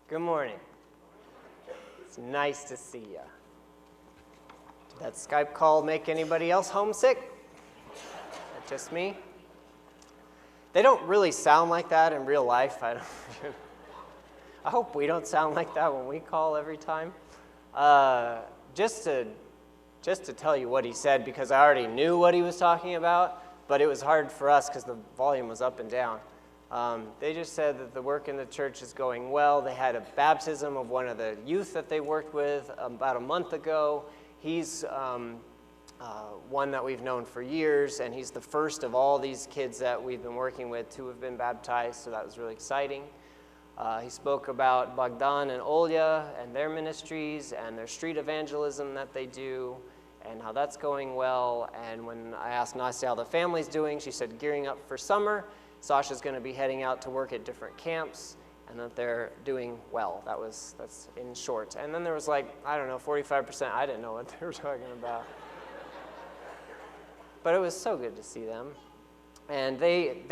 Good morning. It's nice to see you. Did that Skype call make anybody else homesick? That just me? They don't really sound like that in real life. I hope we don't sound like that when we call every time. Just to tell you what he said, because I already knew what he was talking about, but it was hard for us because the volume was up and down. They just said that the work in the church is going well. They had a baptism of one of the youth that they worked with about a month ago. He's one that we've known for years, and he's the first of all these kids that we've been working with to have been baptized, so that was really exciting. He spoke about Bogdan and Olya and their ministries and their street evangelism that they do and how that's going well. And when I asked Nasya how the family's doing, she said gearing up for summer. Sasha's going to be heading out to work at different camps, and that they're doing well. That's in short. And then there was 45%. I didn't know what they were talking about. But it was so good to see them. And they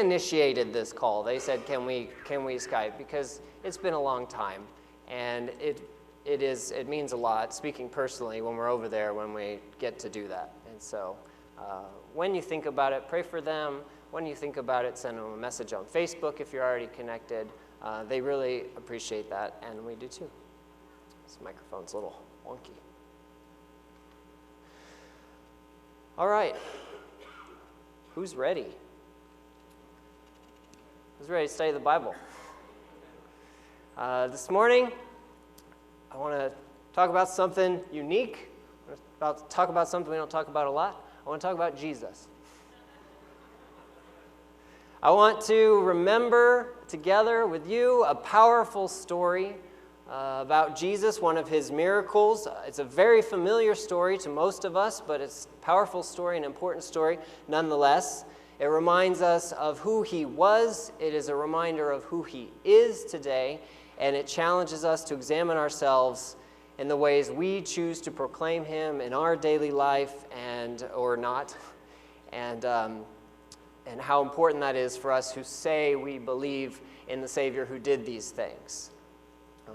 initiated this call. They said, can we Skype? Because it's been a long time, and it means a lot, speaking personally, when we're over there, when we get to do that. And so when you think about it, pray for them. When you think about it, send them a message on Facebook if you're already connected. They really appreciate that, and we do too. This microphone's a little wonky. All right. Who's ready? Who's ready to study the Bible? This morning, I want to talk about something unique. I want to talk about something we don't talk about a lot. I want to talk about Jesus. I want to remember together with you a powerful story about Jesus, one of his miracles. It's a very familiar story to most of us, but it's a powerful story, an important story nonetheless. It reminds us of who he was. It is a reminder of who he is today, and it challenges us to examine ourselves in the ways we choose to proclaim him in our daily life or not, and how important that is for us who say we believe in the Savior who did these things.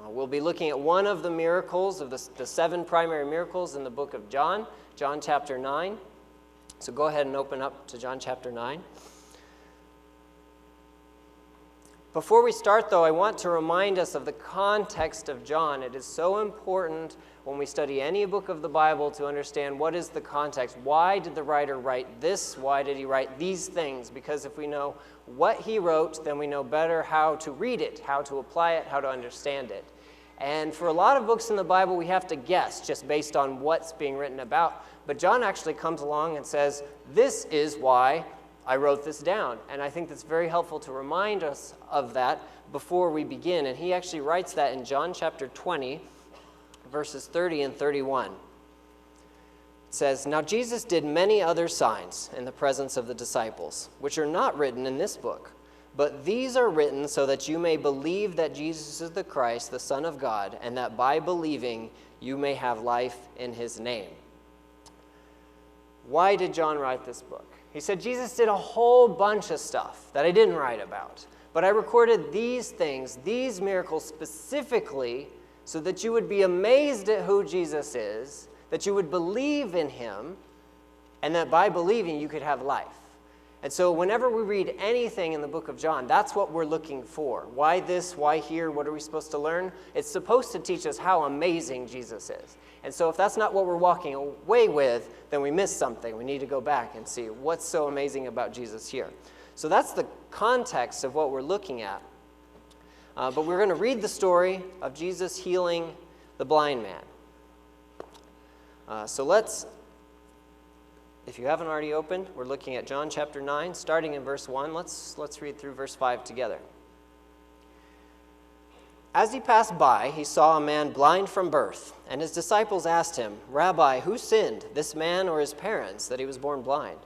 We'll be looking at one of the miracles, of the 7 primary miracles in the book of John, John chapter 9. So go ahead and open up to John chapter 9. Before we start, though, I want to remind us of the context of John. It is so important when we study any book of the Bible to understand what is the context. Why did the writer write this? Why did he write these things? Because if we know what he wrote, then we know better how to read it, how to apply it, how to understand it. And for a lot of books in the Bible, we have to guess just based on what's being written about. But John actually comes along and says, this is why I wrote this down. And I think that's very helpful to remind us of that before we begin. And he actually writes that in John chapter 20, verses 30 and 31. It says, "Now Jesus did many other signs in the presence of the disciples, which are not written in this book. But these are written so that you may believe that Jesus is the Christ, the Son of God, and that by believing you may have life in his name." Why did John write this book? He said, Jesus did a whole bunch of stuff that I didn't write about. But I recorded these things, these miracles specifically, so that you would be amazed at who Jesus is, that you would believe in him, and that by believing you could have life. And so whenever we read anything in the book of John, that's what we're looking for. Why this? Why here? What are we supposed to learn? It's supposed to teach us how amazing Jesus is. And so if that's not what we're walking away with, then we miss something. We need to go back and see what's so amazing about Jesus here. So that's the context of what we're looking at. But we're going to read the story of Jesus healing the blind man. So let's, if you haven't already opened, we're looking at John chapter 9, starting in verse 1. Let's read through verse 5 together. As he passed by, he saw a man blind from birth, and his disciples asked him, "Rabbi, who sinned, this man or his parents, that he was born blind?"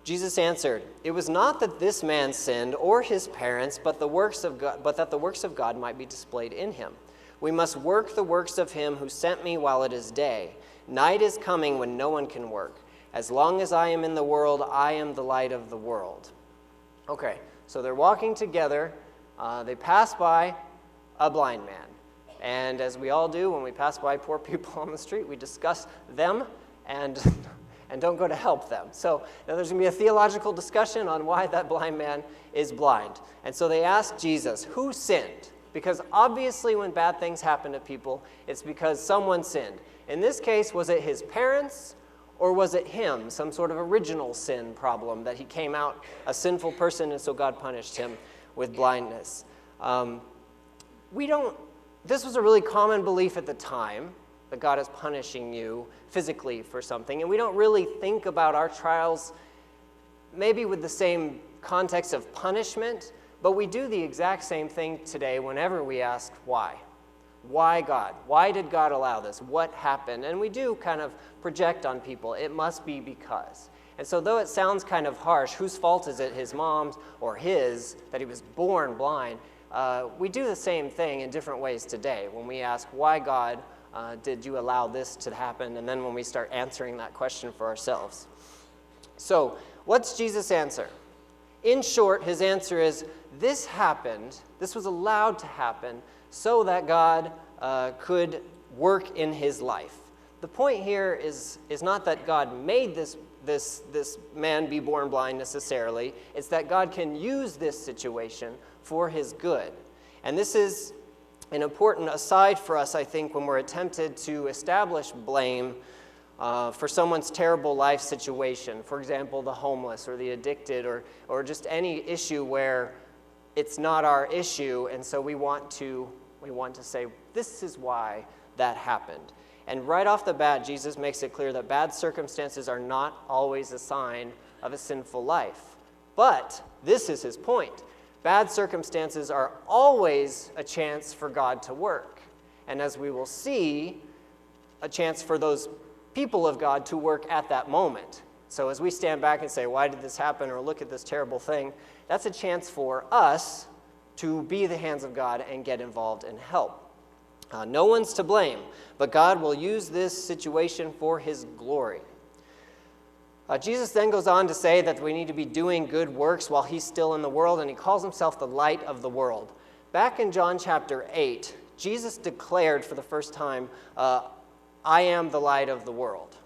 Jesus answered, "It was not that this man sinned or his parents, but that the works of God might be displayed in him. We must work the works of him who sent me while it is day. Night is coming when no one can work. As long as I am in the world, I am the light of the world." Okay, so they're walking together. They pass by a blind man. And as we all do when we pass by poor people on the street, we discuss them and don't go to help them. So now there's going to be a theological discussion on why that blind man is blind. And so they ask Jesus, who sinned? Because obviously when bad things happen to people, it's because someone sinned. In this case, was it his parents or was it him, some sort of original sin problem that he came out a sinful person and so God punished him with blindness? This was a really common belief at the time, that God is punishing you physically for something. And we don't really think about our trials maybe with the same context of punishment, but we do the exact same thing today whenever we ask why. Why God? Why did God allow this? What happened? And we do kind of project on people. It must be because. And so though it sounds kind of harsh, whose fault is it, his mom's or his, that he was born blind? We do the same thing in different ways today when we ask, why God did you allow this to happen? And then when we start answering that question for ourselves. So what's Jesus' answer? In short, his answer is, this happened, this was allowed to happen so that God could work in his life. The point here is not that God made this man be born blind necessarily. It's that God can use this situation for his good. And this is an important aside for us, I think, when we're attempted to establish blame for someone's terrible life situation. For example, the homeless or the addicted or just any issue where it's not our issue, and so we want to say, this is why that happened. And right off the bat, Jesus makes it clear that bad circumstances are not always a sign of a sinful life. But this is his point. Bad circumstances are always a chance for God to work. And as we will see, a chance for those people of God to work at that moment. So as we stand back and say, why did this happen? Or look at this terrible thing, that's a chance for us to be the hands of God and get involved and help. No one's to blame, but God will use this situation for his glory. Jesus then goes on to say that we need to be doing good works while he's still in the world, and he calls himself the light of the world. Back in John chapter 8, Jesus declared for the first time, I am the light of the world.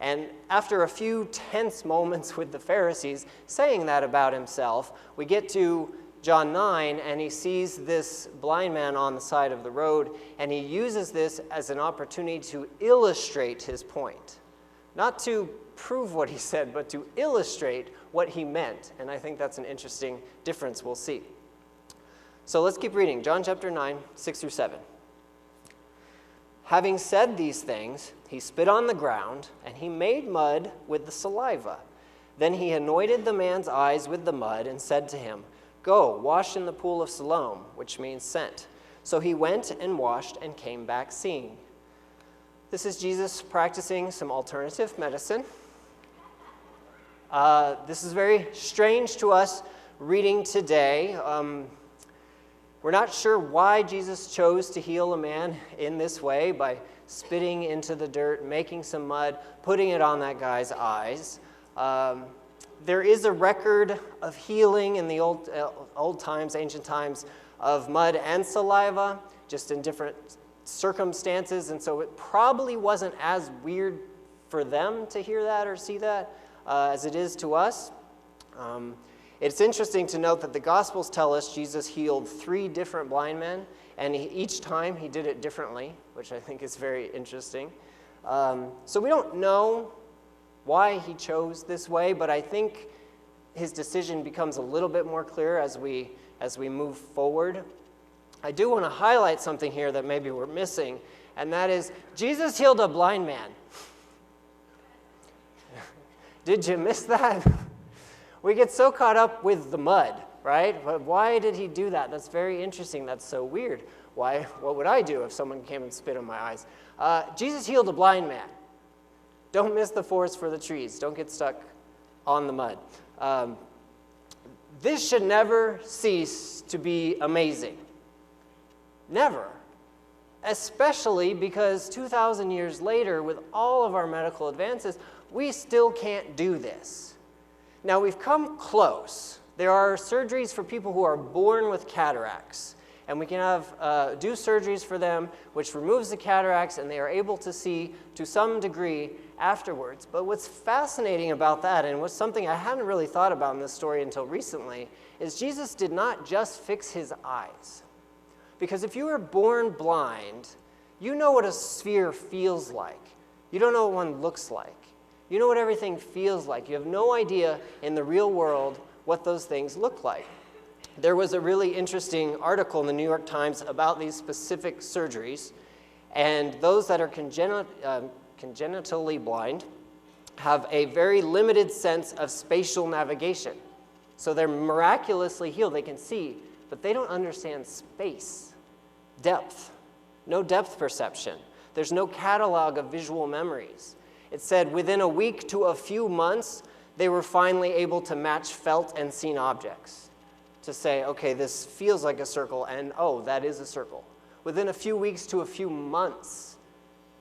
And after a few tense moments with the Pharisees saying that about himself, we get to John 9, and he sees this blind man on the side of the road, and he uses this as an opportunity to illustrate his point. Not to prove what he said, but to illustrate what he meant. And I think that's an interesting difference we'll see. So let's keep reading. John chapter 9, 6 through 7. Having said these things, he spit on the ground, and he made mud with the saliva. Then he anointed the man's eyes with the mud and said to him, Go, wash in the pool of Siloam, which means sent. So he went and washed and came back seeing. This is Jesus practicing some alternative medicine. This is very strange to us reading today. We're not sure why Jesus chose to heal a man in this way by spitting into the dirt, making some mud, putting it on that guy's eyes. There is a record of healing in the old times, ancient times, of mud and saliva, just in different circumstances, and so it probably wasn't as weird for them to hear that or see that as it is to us. It's interesting to note that the Gospels tell us Jesus healed 3 different blind men, and each time he did it differently, which I think is very interesting. So we don't know why he chose this way, but I think his decision becomes a little bit more clear as we move forward. I do want to highlight something here that maybe we're missing, and that is Jesus healed a blind man. Did you miss that? We get so caught up with the mud, right? But why did he do that? That's very interesting. That's so weird. Why? What would I do if someone came and spit in my eyes? Jesus healed a blind man. Don't miss the forest for the trees. Don't get stuck on the mud. This should never cease to be amazing. Never. Especially because 2,000 years later, with all of our medical advances, we still can't do this. Now, we've come close. There are surgeries for people who are born with cataracts. and we can do surgeries for them, which removes the cataracts, and they are able to see to some degree afterwards. But what's fascinating about that, and what's something I hadn't really thought about in this story until recently, is Jesus did not just fix his eyes. Because if you were born blind, you know what a sphere feels like. You don't know what one looks like. You know what everything feels like. You have no idea in the real world what those things look like. There was a really interesting article in the New York Times about these specific surgeries, and those that are congenitally blind have a very limited sense of spatial navigation. So they're miraculously healed. They can see, but they don't understand space, depth, no depth perception. There's no catalog of visual memories. It said within a week to a few months, they were finally able to match felt and seen objects. To say, okay, this feels like a circle, and oh, that is a circle. Within a few weeks to a few months,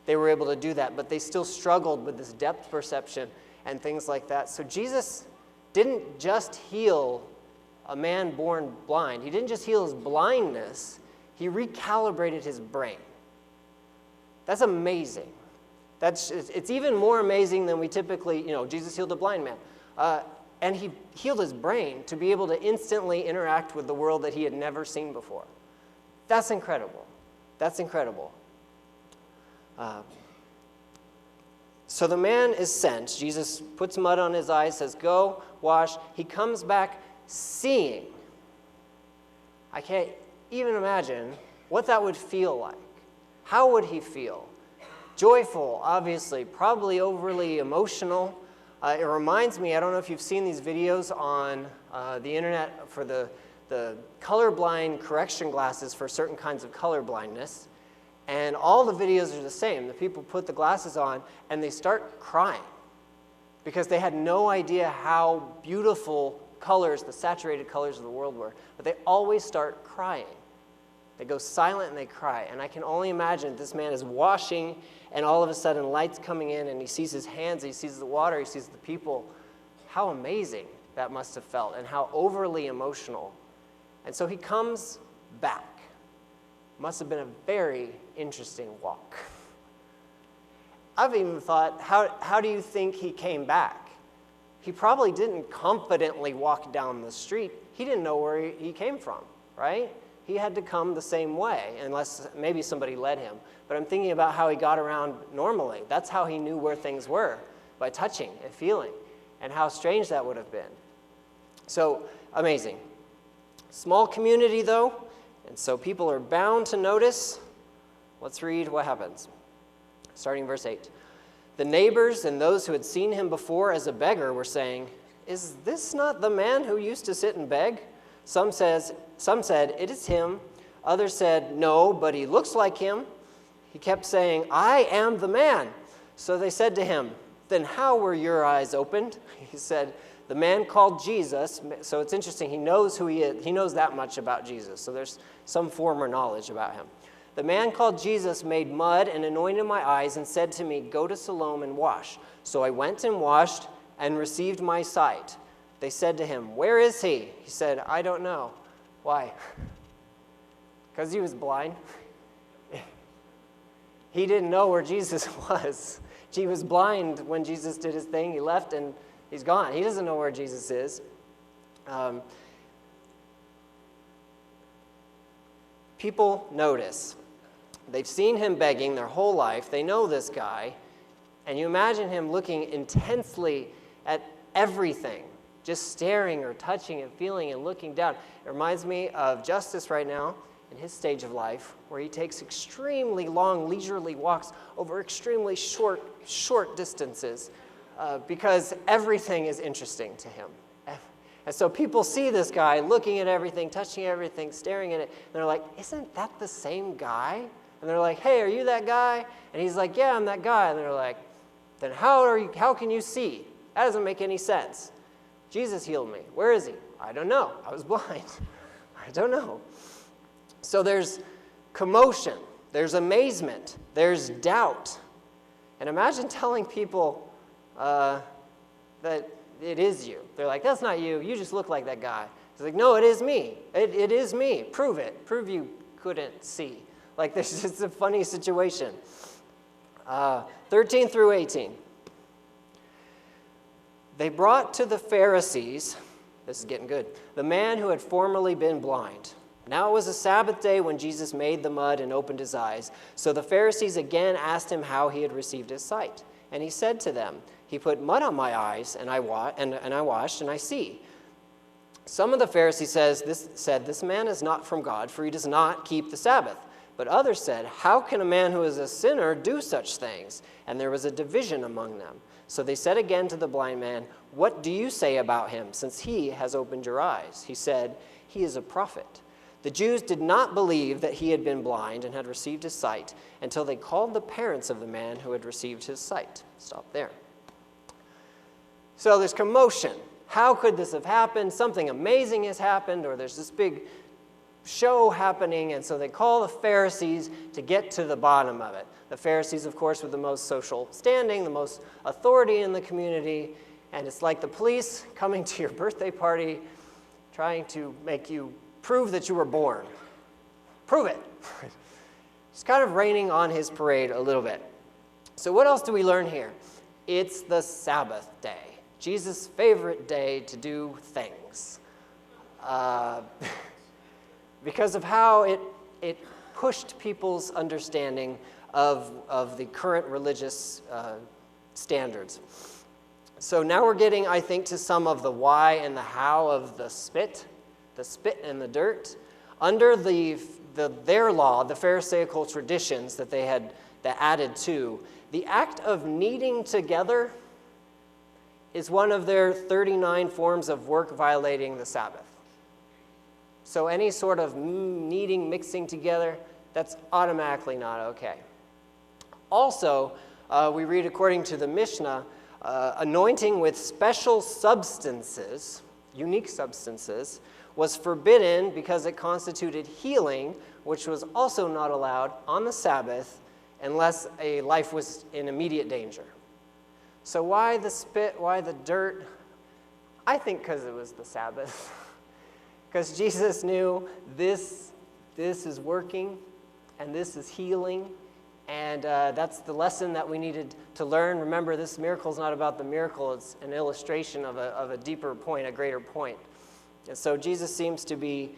they were able to do that, but they still struggled with this depth perception and things like that. So Jesus didn't just heal a man born blind. He didn't just heal his blindness. He recalibrated his brain. That's amazing. It's even more amazing than we typically, Jesus healed a blind man. And he healed his brain to be able to instantly interact with the world that he had never seen before. That's incredible. That's incredible. So the man is sent. Jesus puts mud on his eyes, says, go, wash. He comes back seeing. I can't even imagine what that would feel like. How would he feel? Joyful, obviously, probably overly emotional. It reminds me, I don't know if you've seen these videos on the internet for the colorblind correction glasses for certain kinds of color blindness. And all the videos are the same. The people put the glasses on and they start crying because they had no idea how beautiful colors, the saturated colors of the world were. But they always start crying. They go silent and they cry. And I can only imagine this man is washing, and all of a sudden light's coming in, and he sees his hands, he sees the water, he sees the people. How amazing that must have felt, and how overly emotional. And so he comes back. Must have been a very interesting walk. I've even thought, how do you think he came back? He probably didn't confidently walk down the street. He didn't know where he came from, right? He had to come the same way, unless maybe somebody led him. But I'm thinking about how he got around normally. That's how he knew where things were, by touching and feeling, and how strange that would have been. So, amazing. Small community, though, and so people are bound to notice. Let's read what happens. Starting verse 8. The neighbors and those who had seen him before as a beggar were saying, "Is this not the man who used to sit and beg?" Some said, "It is him." Others said, "No, but he looks like him." He kept saying, "I am the man." So they said to him, "Then how were your eyes opened?" He said, "The man called Jesus." So it's interesting, he knows who he is. He knows that much about Jesus. So there's some former knowledge about him. "The man called Jesus made mud and anointed my eyes and said to me, 'Go to Siloam and wash.' So I went and washed and received my sight." They said to him, "Where is he?" He said, "I don't know." Why? Because he was blind. He didn't know where Jesus was. He was blind when Jesus did his thing. He left and he's gone. He doesn't know where Jesus is. People notice. They've seen him begging their whole life. They know this guy. And you imagine him looking intensely at everything, just staring or touching and feeling and looking down. It reminds me of Justice right now in his stage of life, where he takes extremely long, leisurely walks over extremely short distances because everything is interesting to him. And so people see this guy looking at everything, touching everything, staring at it, and they're like, "Isn't that the same guy?" And they're like, "Hey, are you that guy?" And he's like, "Yeah, I'm that guy." And they're like, "Then how can you see? That doesn't make any sense. Jesus healed me. Where is he?" "I don't know. I was blind." "I don't know." So there's commotion, there's amazement, there's doubt. And imagine telling people that it is you. They're like, "That's not you. You just look like that guy." He's like, no, it is me. It is me. Prove it. Prove you couldn't see. Like, this is a funny situation. 13 through 18. They brought to the Pharisees, this is getting good, the man who had formerly been blind. Now it was a Sabbath day when Jesus made the mud and opened his eyes. So the Pharisees again asked him how he had received his sight. And he said to them, he put mud on my eyes, and I washed, and I see. Some of the Pharisees said, this man is not from God, for he does not keep the Sabbath. But others said, how can a man who is a sinner do such things? And there was a division among them. So they said again to the blind man, what do you say about him, since he has opened your eyes? He said, he is a prophet. The Jews did not believe that he had been blind and had received his sight until they called the parents of the man who had received his sight. Stop there. So there's commotion. How could this have happened? Something amazing has happened, or there's this big show happening, and so they call the Pharisees to get to the bottom of it. The Pharisees, of course, with the most social standing, the most authority in the community, and it's like the police coming to your birthday party, trying to make you prove that you were born. Prove it. It's kind of raining on his parade a little bit. So what else do we learn here? It's the Sabbath day, Jesus' favorite day to do things. Because of how it pushed people's understanding of the current religious standards. So now we're getting, I think, to some of the why and the how of the spit and the dirt. Under their law, the Pharisaical traditions that they had added to, the act of kneading together is one of their 39 forms of work violating the Sabbath. So any sort of kneading, mixing together, that's automatically not okay. Also, we read according to the Mishnah, anointing with special substances, unique substances, was forbidden because it constituted healing, which was also not allowed on the Sabbath unless a life was in immediate danger. So why the spit, why the dirt? I think because it was the Sabbath. Because Jesus knew this is working, and this is healing, and that's the lesson that we needed to learn. Remember, this miracle is not about the miracle. It's an illustration of a deeper point, a greater point. And so Jesus seems to be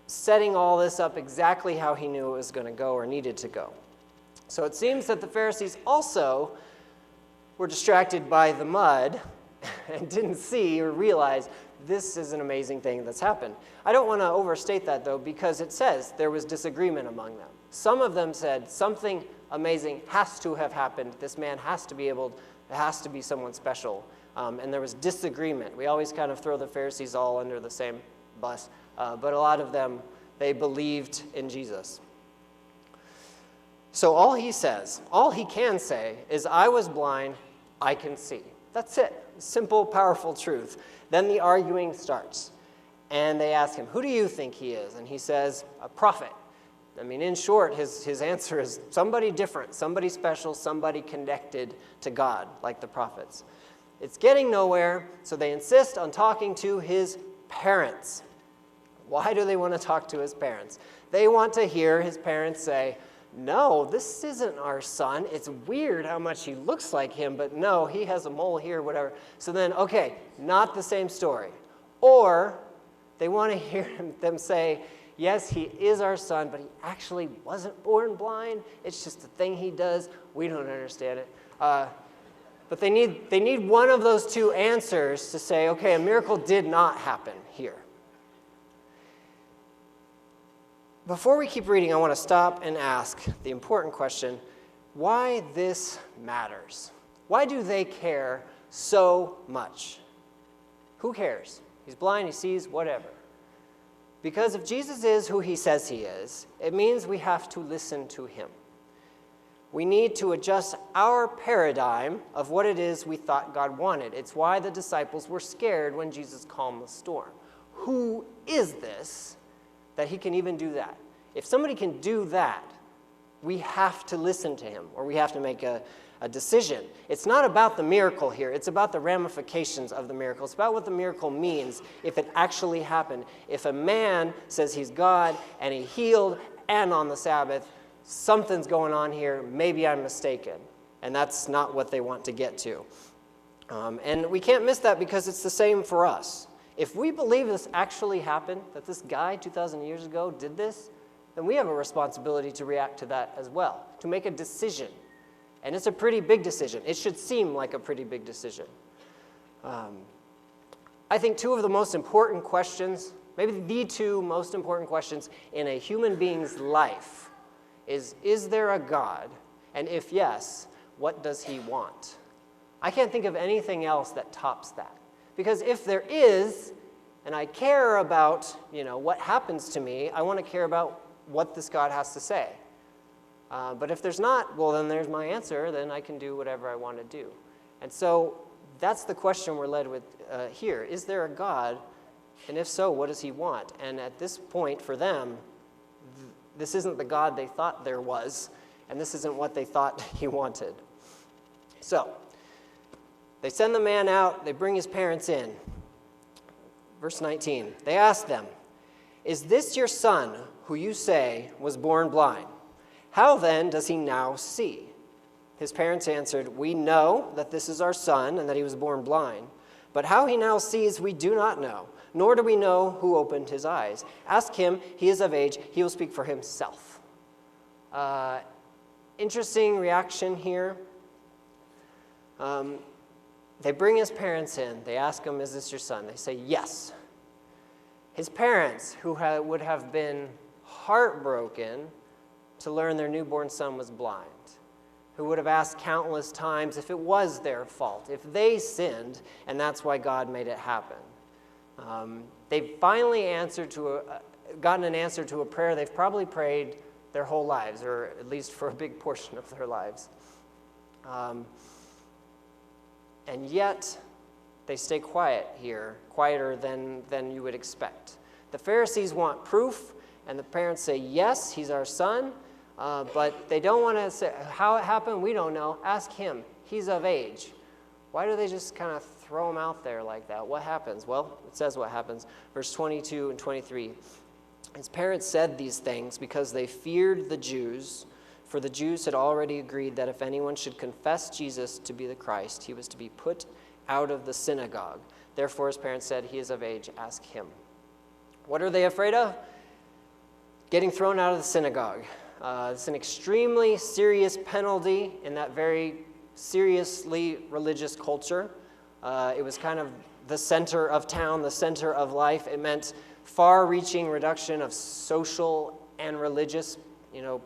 setting all this up exactly how he knew it was going to go or needed to go. So it seems that the Pharisees also were distracted by the mud and didn't see or realize this is an amazing thing that's happened. I don't want to overstate that, though, because it says there was disagreement among them. Some of them said something amazing has to have happened. This man has to be it has to be someone special. And there was disagreement. We always kind of throw the Pharisees all under the same bus. But a lot of them, they believed in Jesus. So all he can say is, I was blind, I can see. That's it. Simple, powerful truth. Then the arguing starts. And they ask him, who do you think he is? And he says, a prophet. I mean, in short, his answer is somebody different, somebody special, somebody connected to God, like the prophets. It's getting nowhere, so they insist on talking to his parents. Why do they want to talk to his parents? They want to hear his parents say, no, this isn't our son. It's weird how much he looks like him, but no, he has a mole here, whatever. So then, okay, not the same story. Or they want to hear them say, yes, he is our son, but he actually wasn't born blind. It's just a thing he does. We don't understand it. But they need one of those two answers to say, okay, a miracle did not happen here. Before we keep reading, I want to stop and ask the important question, why this matters. Why do they care so much? Who cares? He's blind, he sees, whatever. Because if Jesus is who he says he is, it means we have to listen to him. We need to adjust our paradigm of what it is we thought God wanted. It's why the disciples were scared when Jesus calmed the storm. Who is this that he can even do that? If somebody can do that, we have to listen to him, or we have to make a decision. It's not about the miracle here. It's about the ramifications of the miracle. It's about what the miracle means if it actually happened. If a man says he's God and he healed and on the Sabbath, something's going on here. Maybe I'm mistaken. And that's not what they want to get to. And we can't miss that because it's the same for us. If we believe this actually happened, that this guy 2,000 years ago did this, then we have a responsibility to react to that as well, to make a decision. And it's a pretty big decision. It should seem like a pretty big decision. I think two of the most important questions, maybe the two most important questions in a human being's life is there a God? And if yes, what does he want? I can't think of anything else that tops that. Because if there is, and I care about, what happens to me, I want to care about what this God has to say. But if there's not, well, then there's my answer. Then I can do whatever I want to do. And so that's the question we're led with here. Is there a God? And if so, what does he want? And at this point, for them, this isn't the God they thought there was, and this isn't what they thought he wanted. So they send the man out. They bring his parents in. Verse 19, they ask them, "Is this your son who you say was born blind? How then does he now see?" His parents answered, "We know that this is our son and that he was born blind. But how he now sees we do not know, nor do we know who opened his eyes. Ask him, he is of age, he will speak for himself." Interesting reaction here. They bring his parents in. They ask him, "Is this your son?" They say, "Yes." His parents, who would have been heartbroken to learn their newborn son was blind, who would have asked countless times if it was their fault, if they sinned, and that's why God made it happen. They've finally gotten an answer to a prayer they've probably prayed their whole lives, or at least for a big portion of their lives. And yet, they stay quiet here, quieter than you would expect. The Pharisees want proof, and the parents say, "Yes, he's our son," but they don't want to say how it happened. We don't know. Ask him. He's of age. Why do they just kind of throw him out there like that? What happens? Well, it says what happens. Verse 22 and 23. His parents said these things because they feared the Jews, for the Jews had already agreed that if anyone should confess Jesus to be the Christ, he was to be put out of the synagogue. Therefore, his parents said, "He is of age, ask him." What are they afraid of? Getting thrown out of the synagogue. It's an extremely serious penalty in that very seriously religious culture. It was kind of the center of town, the center of life. It meant far-reaching reduction of social and religious,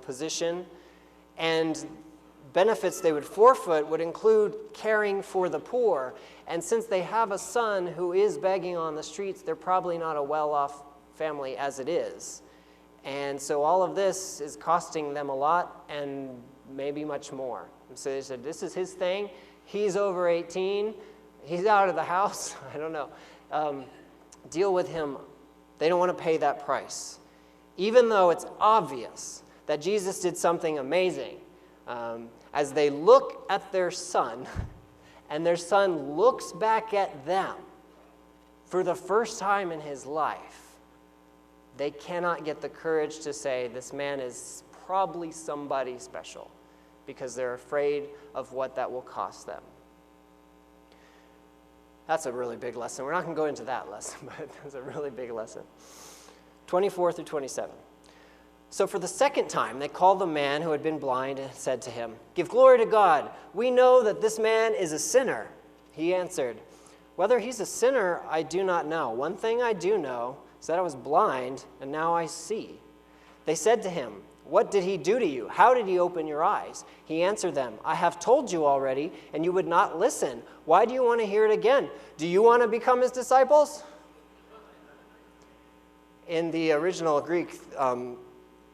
position. And benefits they would forfeit would include caring for the poor. And since they have a son who is begging on the streets, they're probably not a well-off family as it is. And so all of this is costing them a lot and maybe much more. And so they said, this is his thing. He's over 18. He's out of the house. I don't know. Deal with him. They don't want to pay that price. Even though it's obvious that Jesus did something amazing, as they look at their son, and their son looks back at them for the first time in his life, they cannot get the courage to say, this man is probably somebody special, because they're afraid of what that will cost them. That's a really big lesson. We're not going to go into that lesson, but it's a really big lesson. 24 through 27. So for the second time, they called the man who had been blind and said to him, "Give glory to God. We know that this man is a sinner." He answered, "Whether he's a sinner, I do not know. One thing I do know is that I was blind, and now I see." They said to him, "What did he do to you? How did he open your eyes?" He answered them, "I have told you already, and you would not listen. Why do you want to hear it again? Do you want to become his disciples?" In the original Greek,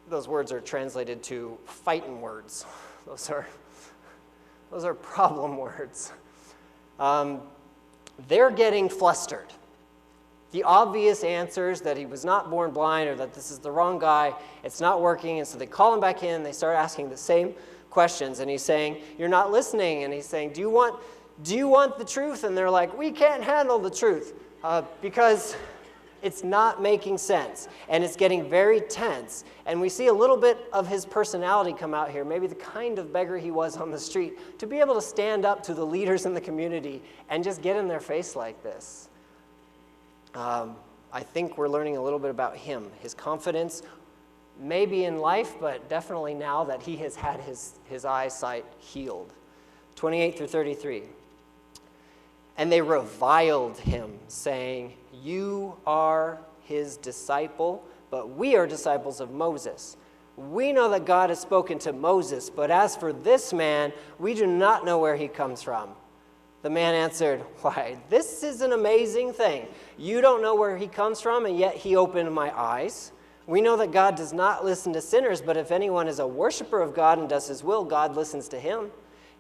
those words are translated to fighting words. Those are problem words. They're getting flustered. the obvious answers that he was not born blind or that this is the wrong guy, it's not working, and so they call him back in, they start asking the same questions, and he's saying, you're not listening, and he's saying, do you want the truth? And they're like, we can't handle the truth because it's not making sense, and it's getting very tense. And we see a little bit of his personality come out here, maybe the kind of beggar he was on the street, to be able to stand up to the leaders in the community and just get in their face like this. I think we're learning a little bit about him, his confidence, maybe in life, but definitely now that he has had his eyesight healed. 28 through 33. And they reviled him, saying, you are his disciple, but we are disciples of Moses. We know that God has spoken to Moses, but as for this man, we do not know where he comes from. The man answered, why, this is an amazing thing. You don't know where he comes from, and yet he opened my eyes. We know that God does not listen to sinners, but if anyone is a worshiper of God and does his will, God listens to him.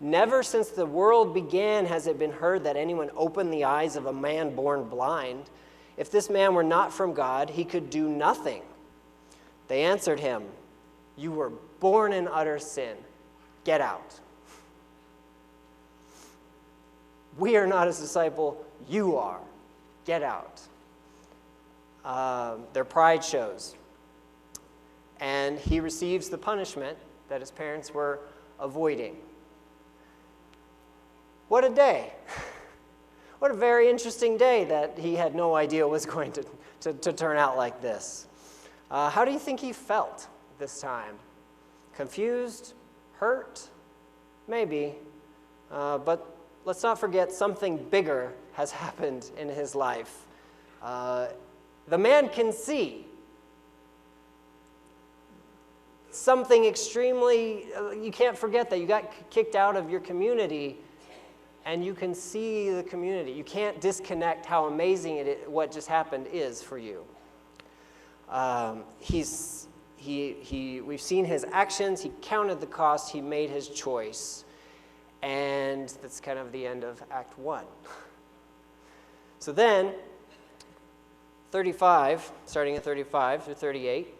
Never since the world began has it been heard that anyone opened the eyes of a man born blind. If this man were not from God, he could do nothing. They answered him, you were born in utter sin. Get out. We are not his disciple. You are. Get out. Their pride shows. And he receives the punishment that his parents were avoiding. What a day. What a very interesting day that he had no idea was going to turn out like this. How do you think he felt this time? Confused? Hurt? Maybe. But let's not forget something bigger has happened in his life. The man can see. Something extremely, you can't forget that you got kicked out of your community and you can see the community. You can't disconnect how amazing what just happened is for you. We've seen his actions, he counted the cost, he made his choice. And that's kind of the end of Act 1. So then, 35, starting at 35 through 38,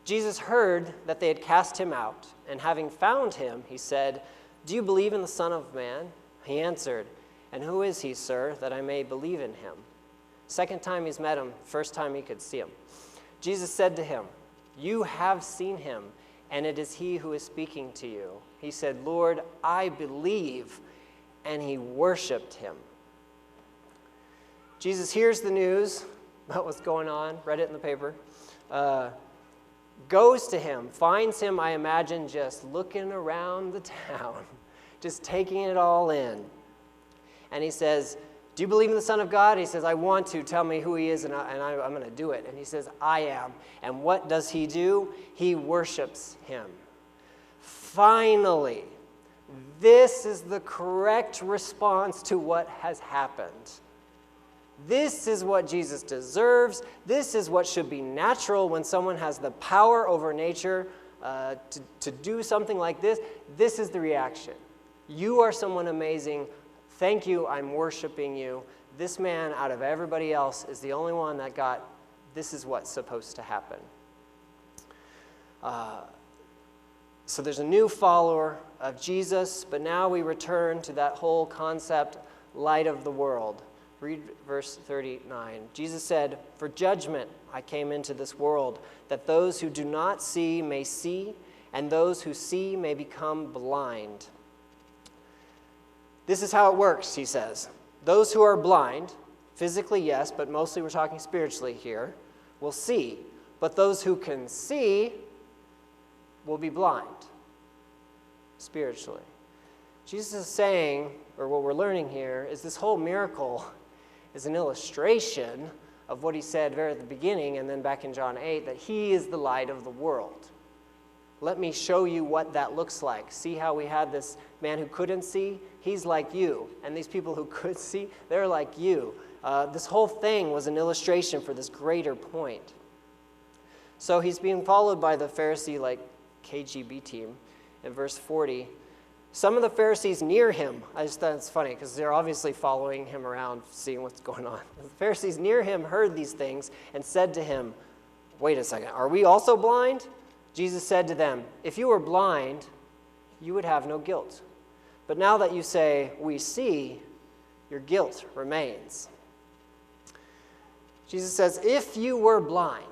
Jesus heard that they had cast him out, and having found him, he said, do you believe in the Son of Man? He answered, and who is he, sir, that I may believe in him? Second time he's met him, first time he could see him. Jesus said to him, you have seen him, and it is he who is speaking to you. He said, Lord, I believe, and he worshiped him. Jesus hears the news about what's going on, read it in the paper, goes to him, finds him, I imagine, just looking around the town, just taking it all in. And he says, do you believe in the Son of God? He says, I want to. Tell me who he is, and I'm going to do it. And he says, I am. And what does he do? He worships him. Finally, this is the correct response to what has happened. This is what Jesus deserves. This is what should be natural when someone has the power over nature to do something like this. This is the reaction. You are someone amazing. Thank you. I'm worshiping you. This man, out of everybody else, is the only one that got, this is what's supposed to happen. So there's a new follower of Jesus, but now we return to that whole concept, light of the world. Read verse 39. Jesus said, for judgment I came into this world, that those who do not see may see, and those who see may become blind. This is how it works, he says. Those who are blind, physically yes, but mostly we're talking spiritually here, will see. But those who can see will be blind, spiritually. Jesus is saying, or what we're learning here, is this whole miracle is an illustration of what he said very at the beginning and then back in John 8, that he is the light of the world. Let me show you what that looks like. See how we had this man who couldn't see? He's like you. And these people who could see, they're like you. This whole thing was an illustration for this greater point. So he's being followed by the Pharisee, like KGB team in verse 40. Some of the Pharisees near him, I just thought it's funny because they're obviously following him around, seeing what's going on. The Pharisees near him heard these things and said to him, "Wait a second, are we also blind?" Jesus said to them, "If you were blind, you would have no guilt. But now that you say, 'We see,' your guilt remains." Jesus says, if you were blind,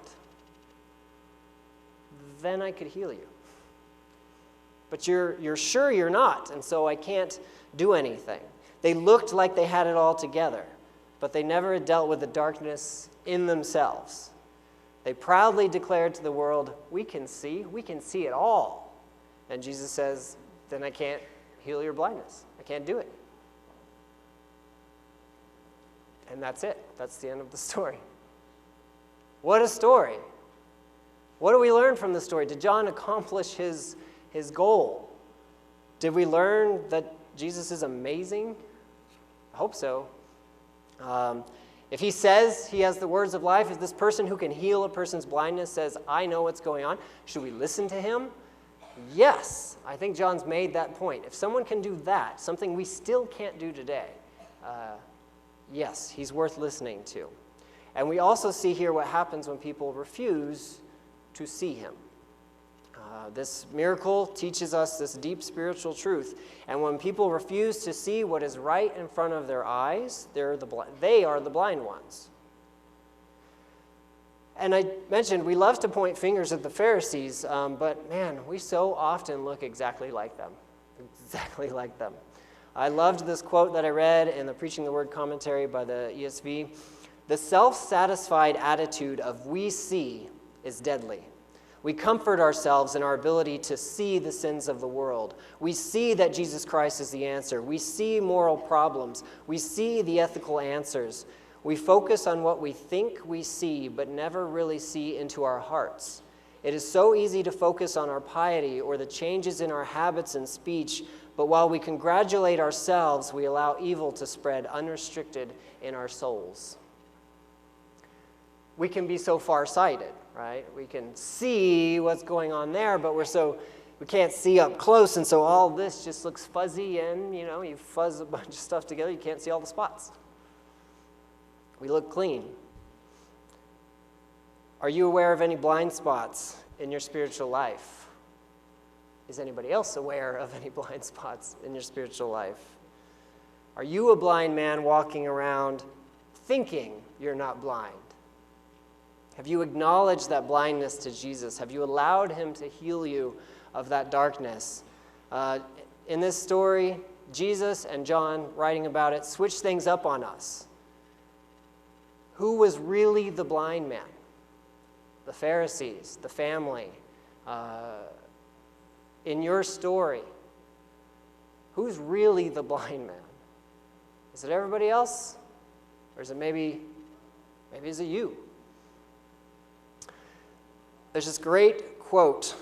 then I could heal you. But you're sure you're not, and so I can't do anything. They looked like they had it all together, but they never had dealt with the darkness in themselves. They proudly declared to the world, we can see it all. And Jesus says, then I can't heal your blindness. I can't do it. And that's it. That's the end of the story. What a story. What do we learn from the story? Did John accomplish his goal? Did we learn that Jesus is amazing? I hope so. If he says he has the words of life, if this person who can heal a person's blindness says, I know what's going on, should we listen to him? Yes, I think John's made that point. If someone can do that, something we still can't do today, yes, he's worth listening to. And we also see here what happens when people refuse to see him. This miracle teaches us this deep spiritual truth. And when people refuse to see what is right in front of their eyes, they are the blind ones. And I mentioned we love to point fingers at the Pharisees, but man, we so often look exactly like them. Exactly like them. I loved this quote that I read in the Preaching the Word commentary by the ESV. The self-satisfied attitude of we see is deadly. We comfort ourselves in our ability to see the sins of the world. We see that Jesus Christ is the answer. We see moral problems. We see the ethical answers. We focus on what we think we see, but never really see into our hearts. It is so easy to focus on our piety or the changes in our habits and speech, but while we congratulate ourselves, we allow evil to spread unrestricted in our souls. We can be so far-sighted, right? We can see what's going on there, but we can't see up close, and so all this just looks fuzzy, and you fuzz a bunch of stuff together, you can't see all the spots. We look clean. Are you aware of any blind spots in your spiritual life? Is anybody else aware of any blind spots in your spiritual life? Are you a blind man walking around thinking you're not blind? Have you acknowledged that blindness to Jesus? Have you allowed him to heal you of that darkness? In this story, Jesus and John, writing about it, switch things up on us. Who was really the blind man? The Pharisees, the family. In your story, who's really the blind man? Is it everybody else? Or is it maybe is it you? There's this great quote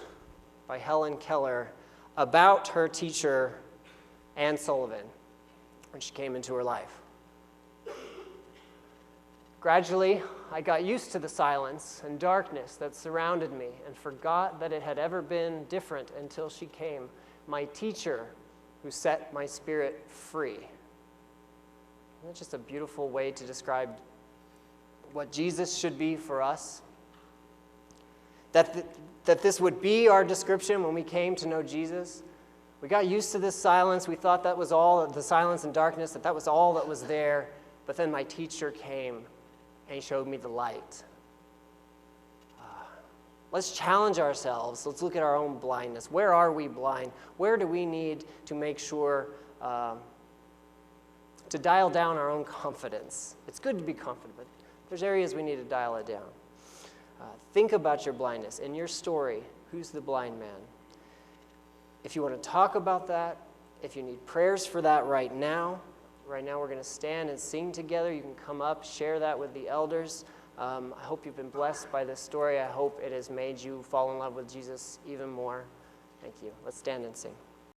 by Helen Keller about her teacher, Anne Sullivan, when she came into her life. Gradually, I got used to the silence and darkness that surrounded me and forgot that it had ever been different until she came, my teacher who set my spirit free. Isn't that just a beautiful way to describe what Jesus should be for us? That this would be our description when we came to know Jesus. We got used to this silence. We thought that was all, the silence and darkness, that was all that was there. But then my teacher came and he showed me the light. Let's challenge ourselves. Let's look at our own blindness. Where are we blind? Where do we need to make sure to dial down our own confidence? It's good to be confident, but there's areas we need to dial it down. Think about your blindness. In your story, who's the blind man? If you want to talk about that, if you need prayers for that right now we're going to stand and sing together. You can come up, share that with the elders. I hope you've been blessed by this story. I hope it has made you fall in love with Jesus even more. Thank you. Let's stand and sing.